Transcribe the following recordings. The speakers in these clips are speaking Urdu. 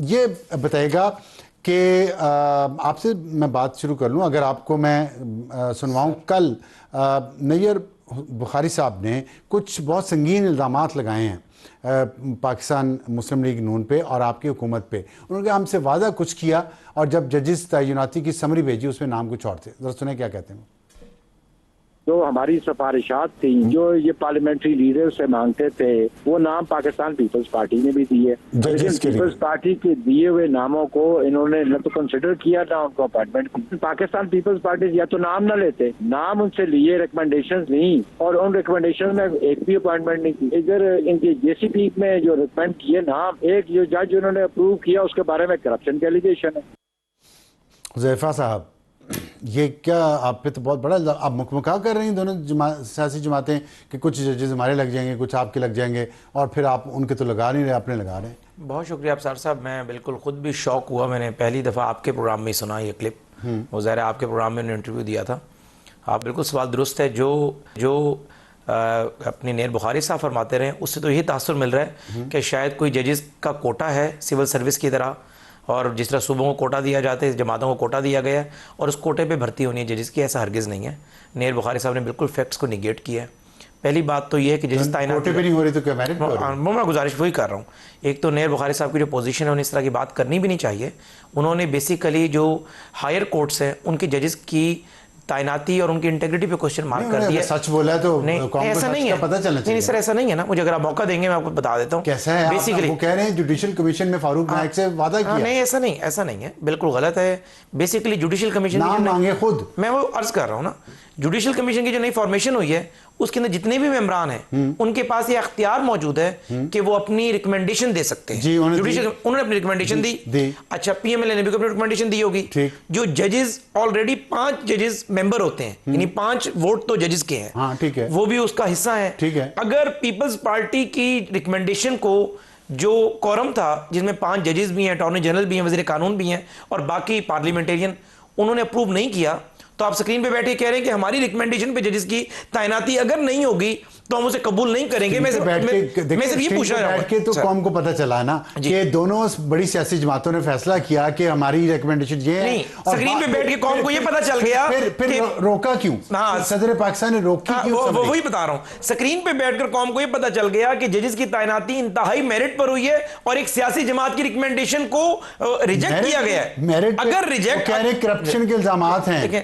یہ بتائے گا کہ آپ سے میں بات شروع کر لوں. اگر آپ کو میں سنواؤں, کل نیر بخاری صاحب نے کچھ بہت سنگین الزامات لگائے ہیں پاکستان مسلم لیگ نون پہ اور آپ کی حکومت پہ. انہوں نے ہم سے وعدہ کچھ کیا اور جب ججز تعیناتی کی سمری بھیجی اس میں نام کچھ اور تھے. ذرا سنیں کیا کہتے ہیں. جو ہماری سفارشات تھیں جو یہ پارلیمنٹری لیڈر سے مانگتے تھے وہ نام پاکستان پیپلز پارٹی نے بھی دیے, لیکن پیپلز پارٹی کے دیے ہوئے ناموں کو انہوں نے نہ تو کنسیڈر کیا نہ ان کو اپائنٹمنٹ. پاکستان پیپلز پارٹی یا تو نام نہ لیتے, نام ان سے لیے, ریکمنڈیشنز نہیں, اور ان ریکمنڈیشن میں ایک بھی اپائنٹمنٹ نہیں کی. ادھر ان کے جے سی پی میں جو ریکمینڈ کیے نام, ایک جو جج انہوں نے اپروو کیا اس کے بارے میں کرپشن کے ایلیگیشن ہے. حذیفہ صاحب, یہ کیا آپ پہ تو بہت بڑا, آپ مکمکا کر رہی ہیں دونوں سیاسی جماعتیں کہ کچھ ججز ہمارے لگ جائیں گے, کچھ آپ کے لگ جائیں گے, اور پھر آپ ان کے تو لگا نہیں رہے, اپنے لگا رہے ہیں. بہت شکریہ افسر صاحب, میں بالکل خود بھی شوق ہوا. میں نے پہلی دفعہ آپ کے پروگرام میں سنا یہ کلپ, وہ ظاہر ہے آپ کے پروگرام میں انٹرویو دیا تھا. آپ بالکل سوال درست ہے. جو اپنی نیر بخاری صاحب فرماتے رہے اس سے تو یہی تاثر مل رہا ہے کہ شاید کوئی ججز کا کوٹا ہے سول سروس کی طرح, اور جس طرح صوبوں کو کوٹا دیا جاتا ہے جماعتوں کو کوٹا دیا گیا ہے اور اس کوٹے پہ بھرتی ہونی ہے ججز کی. ایسا ہرگز نہیں ہے. نیر بخاری صاحب نے بالکل فیکٹس کو نگیٹ کیا ہے. پہلی بات تو یہ ہے کہ ججز تعینات کوٹے پہ نہیں ہو رہی تو کیا میرٹ پہ ہو رہی ہے؟ میں گزارش وہی کر رہا ہوں. ایک تو نیر بخاری صاحب کی جو پوزیشن ہے انہیں اس طرح کی بات کرنی بھی نہیں چاہیے. انہوں نے بیسیکلی جو ہائر کورٹس ہیں ان کی ججز کی تعیناتی اور ان کی انٹیگریٹی پہ کوشچن مارک کر دیا. سچ بولا ہے تو ایسا نہیں ہے, پتہ چلنا چاہیے. نہیں سر ایسا نہیں ہے نا. مجھے اگر آپ موقع دیں گے میں آپ کو بتا دیتا ہوں کیسا ہے. بیسیکلی وہ کہہ رہے ہیں جوڈیشل کمیشن میں فاروق نائک سے وعدہ کیا. نہیں ایسا نہیں ہے, بالکل غلط ہے. بیسیکلی جوڈیشل کمیشن نام مانگے خود, میں وہ عرض کر رہا ہوں نا, جوڈیشل کمیشن کی جو نئی فارمیشن ہوئی ہے اس کے اندر جتنے بھی ممبران ہیں ان کے پاس یہ اختیار موجود ہے کہ وہ اپنی ریکمنڈیشن دے سکتے ہیں. انہوں نے اپنی ریکمنڈیشن دی. اچھا پی ایم ایل اے نے بھی اپنی ریکمنڈیشن دی ہوگی. جو ججز آلریڈی 5 ججز ممبر ہوتے ہیں, یعنی 5 ووٹ تو ججز کے ہیں, وہ بھی اس کا حصہ ہیں. اگر پیپلز پارٹی کی ریکمنڈیشن کو جو کورم تھا جس میں 5 ججز بھی ہیں, اٹارنی جنرل بھی ہیں, وزیر قانون بھی ہیں اور باقی پارلیمنٹیرین, انہوں نے اپروو نہیں کیا, تو آپ سکرین پہ بیٹھے کہہ رہے ہیں کہ ہماری ریکمنڈیشن پہ ججز کی تعیناتی اگر نہیں ہوگی تو ہم اسے قبول نہیں کریں گے. میں صرف یہ پوچھ رہا ہوں کہ تو قوم کو پتہ چلا نا کہ دونوں بڑی سیاسی جماعتوں نے فیصلہ کیا کہ ہماری ریکمنڈیشن یہ ہے. نہیں, سکرین پہ بیٹھ کے قوم کو یہ پتہ چل گیا, پھر روکا کیوں صدر پاکستان نے, روکی کیوں؟ وہی بتا رہا ہوں. سکرین پہ بیٹھ کر قوم کو یہ پتہ چل گیا کہ ججز کی تعیناتی انتہائی میرٹ پر ہوئی ہے اور ایک سیاسی جماعت کی ریکمنڈیشن کو ریجیکٹ کیا گیا ہے. اگر ریجیکٹ کہہ رہے کرپشن کے الزامات ہیں ایک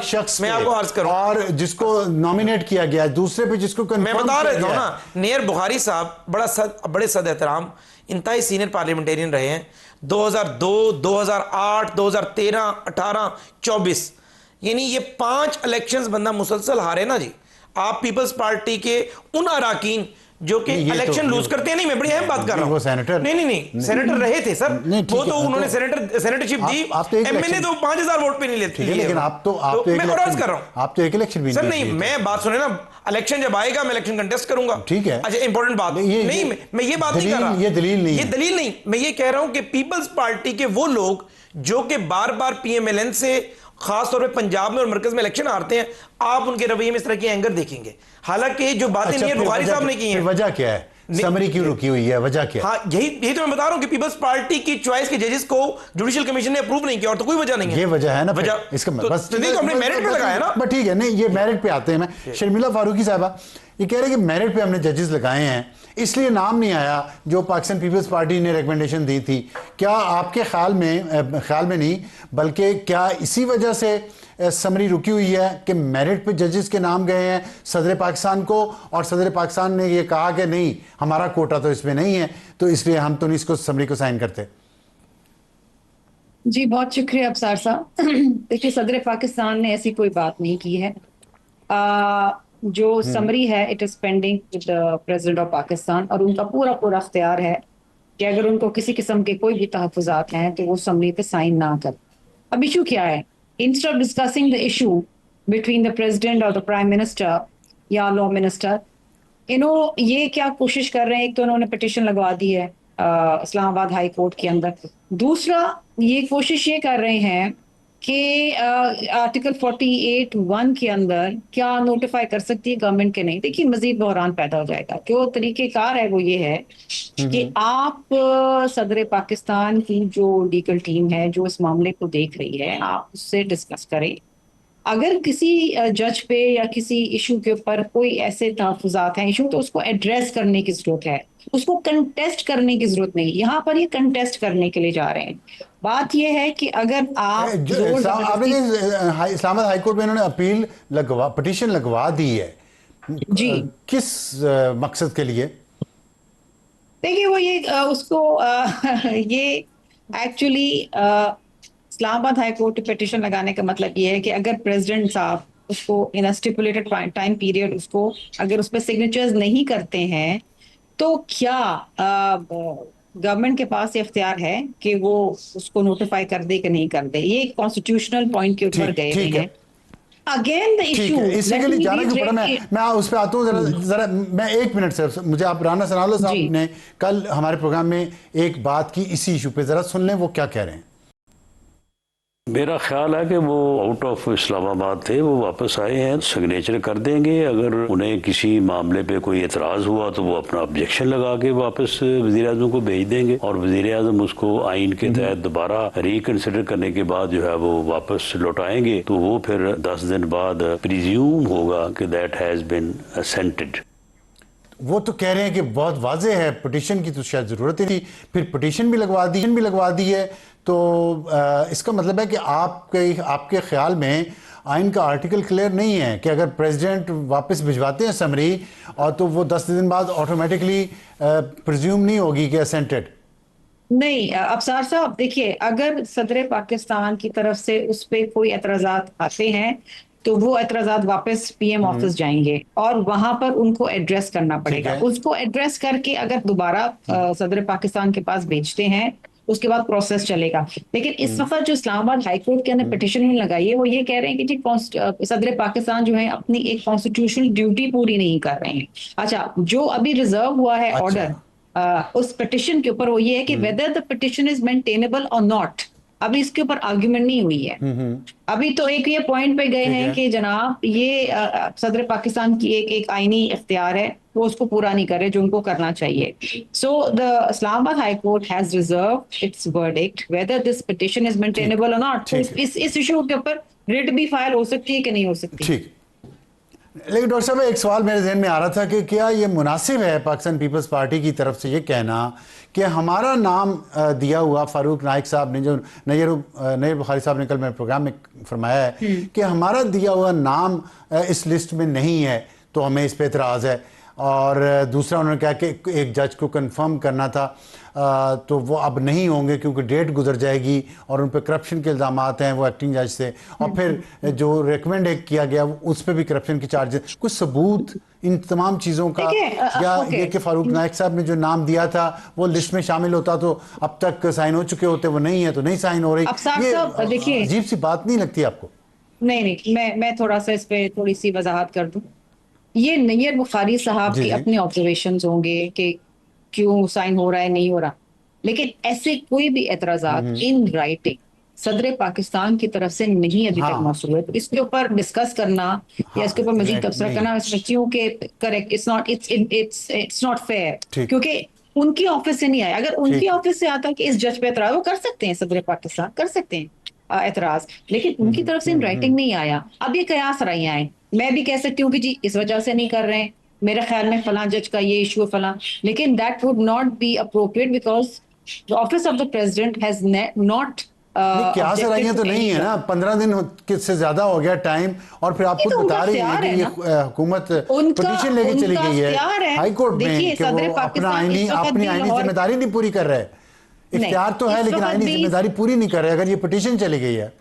شخص میں آپ کو عرض کروں, اور جس کو نامینیٹ کیا گیا, دوسرے پہ جس کو میں بتا رہا ہوں نا, نیر بخاری صاحب بڑے صد احترام انتہائی سینئر پارلیمنٹیرین رہے ہیں. 2002, 2008, 2013, 18, 24 یعنی یہ 5 الیکشنز بندہ مسلسل ہارے نا جی. آپ پیپلز پارٹی کے ان اراکین جو کہ الیکشن لوز کرتے ہیں, نہیں میں بڑی اہم بات کر رہا ہوں. وہ سینیٹر نہیں سینیٹر رہے تھے سر, وہ تو انہوں نے سینیٹرشپ دی, ایم این اے تو 5000 ووٹ پہ نہیں لیتے. لیکن آپ تو میں اور عرض کر رہا ہوں, آپ تو ایک الیکشن بھی سر نہیں, میں بات سنیں نا, الیکشن جب آئے گا میں الیکشن کنٹیسٹ کروں گا. ٹھیک ہے, اچھا امپورٹنٹ بات نہیں, میں یہ بات نہیں کر رہا, یہ دلیل نہیں, میں یہ کہہ رہا ہوں کہ پیپلز پارٹی کے وہ لوگ جو کہ بار بار پی ایم ایل این سے خاص طور پہ پنجاب میں اور مرکز میں الیکشن ہارتے ہیں, آپ ان کے رویے میں اس طرح کی اینگر دیکھیں گے. حالانکہ جو باتیں نیر بخاری صاحب نے کی ہیں, وجہ کیا ہے, سمری کیوں رکی ہوئی ہے, وجہ کیا؟ ہاں یہی تو میں بتا رہا ہوں کہ پیپلز پارٹی کی چوائس کے ججز کو جوڈیشل کمیشن نے اپروو نہیں کیا, اور تو کوئی وجہ نہیں ہے. یہ وجہ ہے نا اس کا, بس ہم نے میرٹ پہ لگایا نا. بس ٹھیک ہے, نہیں یہ میرٹ پہ آتے ہیں. میں شرمیلا فاروقی صاحبہ یہ کہہ رہے ہیں کہ میرٹ پہ ہم نے ججز لگائے ہیں, اس لیے نام نہیں آیا جو پاکستان پیپلز پارٹی نے ریکمنڈیشن دی تھی. کیا آپ کے خیال میں نہیں بلکہ کیا اسی وجہ سے سمری رکی ہوئی ہے کہ میرٹ پہ ججز کے نام گئے ہیں صدر پاکستان کو, اور صدر پاکستان نے یہ کہا کہ نہیں ہمارا کوٹا تو اس میں نہیں ہے, تو اس لیے ہم تو نہیں اس کو سمری کو سائن کرتے؟ جی بہت شکریہ ابصار صاحب. دیکھیے صدر پاکستان نے ایسی کوئی بات نہیں کی ہے. جو سمری ہے it is pending with president of Pakistan, اور ان کا پورا اختیار ہے کہ اگر ان کو کسی قسم کے کوئی بھی تحفظات ہیں تو وہ سمری پہ سائن نہ کر. اب ایشو کیا ہے, instead of discussing the issue between the president اور دا پرائم منسٹر یا لا منسٹر, یہ کیا کوشش کر رہے ہیں, ایک تو انہوں نے پٹیشن لگوا دی ہے اسلام آباد ہائی کورٹ کے اندر, دوسرا یہ کوشش یہ کر رہے ہیں کہ آرٹیکل 48(1) کے اندر کیا نوٹیفائی کر سکتی ہے گورنمنٹ کے نہیں. دیکھیے مزید بحران پیدا ہو جائے گا. جو طریقہ کار ہے وہ یہ ہے کہ آپ صدر پاکستان کی جو لیگل ٹیم ہے جو اس معاملے کو دیکھ رہی ہے آپ اس سے ڈسکس کریں. اگر کسی جج پہ یا کسی ایشو کے اوپر کوئی ایسے تحفظات ہیں ایشو تو اس کو ایڈریس کرنے کی ضرورت ہے. اس کو کنٹیسٹ کرنے کی ضرورت نہیں. یہاں پر یہ کنٹیسٹ کرنے کے لیے جا رہے ہیں. بات یہ ہے کہ اگر آپ اسلام آباد ہائی کورٹ میں انہوں نے اپیل پٹیشن لگوا دی ہے جی کس مقصد کے لیے؟ دیکھیے وہ یہ اس کو یہ ایکچولی اسلام آباد ہائی کورٹ پٹیشن لگانے کا مطلب یہ ہے کہ اگر پریزیڈنٹ صاحب اس کو ان اسٹیپولیٹڈ ٹائم پیریڈ اس کو اگر اس پہ سگنیچرز نہیں کرتے ہیں تو کیا گورنمنٹ کے پاس یہ اختیار ہے کہ وہ اس کو نوٹیفائی کر دے کہ نہیں کر دے. یہ کانسٹیٹیوشنل پوائنٹ کے اوپر گئے ہیں. اگین دا ایشو اسی کے لیے جانا کیوں پڑا. میں اس پہ آتا ہوں ذرا میں 1 منٹ سے مجھے آپ رانا ثناءاللہ صاحب نے کل ہمارے پروگرام میں ایک بات کی اسی ایشو پہ, ذرا سن لیں وہ کیا کہہ رہے ہیں. میرا خیال ہے کہ وہ آؤٹ آف اسلام آباد تھے, وہ واپس آئے ہیں, سگنیچر کر دیں گے. اگر انہیں کسی معاملے پہ کوئی اعتراض ہوا تو وہ اپنا آبجیکشن لگا کے واپس وزیر اعظم کو بھیج دیں گے, اور وزیر اعظم اس کو آئین کے تحت دوبارہ ریکنسیڈر کرنے کے بعد جو ہے وہ واپس لوٹائیں گے. تو وہ پھر 10 دن بعد پریزیوم ہوگا کہ دیٹ ہیز بین اسینٹڈ. وہ تو کہہ رہے ہیں کہ بہت واضح ہے, پٹیشن کی تو شاید ضرورت ہی تھی, پھر پٹیشن بھی لگوا دی ہے. تو اس کا مطلب ہے کہ آپ کے خیال میں آئین کا آرٹیکل کلیئر نہیں ہے کہ اگر پریزیڈنٹ واپس بھجواتے ہیں سمری اور تو وہ 10 دن بعد آٹومیٹکلی پرزیوم نہیں ہوگی کہ اسینٹڈ. نہیں ابصار صاحب دیکھیے اگر صدر پاکستان کی طرف سے اس پہ کوئی اعتراضات آتے ہیں تو وہ اعتراضات واپس پی ایم آفس جائیں گے اور وہاں پر ان کو ایڈریس کرنا پڑے گا. اس کو ایڈریس کر کے اگر دوبارہ صدر پاکستان کے پاس بھیجتے ہیں اس کے بعد پروسیس چلے گا. لیکن اس وقت جو اسلام آباد ہائی کورٹ کے اندر پٹیشن لگائی ہے وہ یہ کہہ رہے ہیں کہ جی صدر پاکستان جو ہے اپنی ایک کانسٹیٹیوشنل ڈیوٹی پوری نہیں کر رہے ہیں. اچھا جو ابھی ریزرو ہوا ہے آرڈر اس پٹیشن کے اوپر وہ یہ ہے کہ whether the petition is maintainable or not, ابھی اس کے اوپر آرگیومنٹ نہیں ہوئی ہے. ابھی تو ایک یہ پوائنٹ پہ گئے ہیں کہ جناب یہ صدر پاکستان کی ایک آئینی اختیار ہے وہ اس کو پورا نہیں کرے جو ان کو کرنا چاہیے. سو the اسلام آباد high court has reserved its verdict whether this petition is maintainable or not. اس ایشو کے اوپر ریٹ بھی فائل ہو سکتی ہے کہ نہیں ہو سکتی. ٹھیک. لیکن ڈاکٹر صاحب ایک سوال میرے ذہن میں آ رہا تھا کہ کیا یہ مناسب ہے پاکستان پیپلز پارٹی کی طرف سے یہ کہنا کہ ہمارا نام دیا ہوا فاروق نائک صاحب نے جو نیر بخاری صاحب نے کل میرے پروگرام میں فرمایا ہے کہ ہمارا دیا ہوا نام اس لسٹ میں نہیں ہے تو ہمیں اس پہ اعتراض ہے. اور دوسرا انہوں نے کہا کہ ایک جج کو کنفرم کرنا تھا تو وہ اب نہیں ہوں گے کیونکہ ڈیٹ گزر جائے گی اور ان پہ کرپشن کے الزامات ہیں وہ ایکٹنگ جج سے, اور پھر جو ریکمینڈ کیا گیا اس پہ بھی کرپشن کے چارجز. کچھ ثبوت ان تمام چیزوں کا یا یہ کہ فاروق نائک صاحب نے جو نام دیا تھا وہ لسٹ میں شامل ہوتا تو اب تک سائن ہو چکے ہوتے, وہ نہیں ہے تو نہیں سائن ہو رہی. یہ عجیب سی بات نہیں لگتی آپ کو؟ نہیں میں تھوڑا سا اس پہ تھوڑی سی وضاحت کر دوں. یہ نیر بخاری صاحب کے اپنے آبزرویشنز ہوں گے کہ کیوں سائن ہو رہا ہے نہیں ہو رہا, لیکن ایسے کوئی بھی اعتراضات ان رائٹنگ صدر پاکستان کی طرف سے نہیں ابھی تک موصول ہوئے. اس کے اوپر ڈسکس کرنا یا اس کے اوپر مزید تبصرہ کرنا میں سمجھتی ہوں کہ کریکٹ اٹس ناٹ فیئر, کیونکہ ان کی آفس سے نہیں آیا. اگر ان کی آفس سے آتا کہ اس جج پہ اعتراض وہ کر سکتے ہیں, صدر پاکستان کر سکتے ہیں اعتراض, لیکن ان کی طرف سے ان رائٹنگ نہیں آیا. اب یہ قیاس رائیاں ہیں, میں بھی کہہ سکتی ہوں کہ جی اس وجہ سے نہیں کر رہے ہیں, میرے خیال میں فلاں جج کا یہ ایشو فلاں, لیکن that would not be appropriate because the office of the president has not کیا سرائیاں تو نہیں ہے نا. 15 دن سے زیادہ ہو گیا ٹائم, اور پھر آپ خود بتا رہی ہیں کہ یہ حکومت پٹیشن لے کے چلی گئی ہے ہائی کورٹ میں کہ وہ اپنی آئینی ذمہ داری نہیں پوری کر رہے. اختیار تو ہے لیکن آئینی ذمہ داری پوری نہیں کر رہے اگر یہ پٹیشن چلی گئی ہے.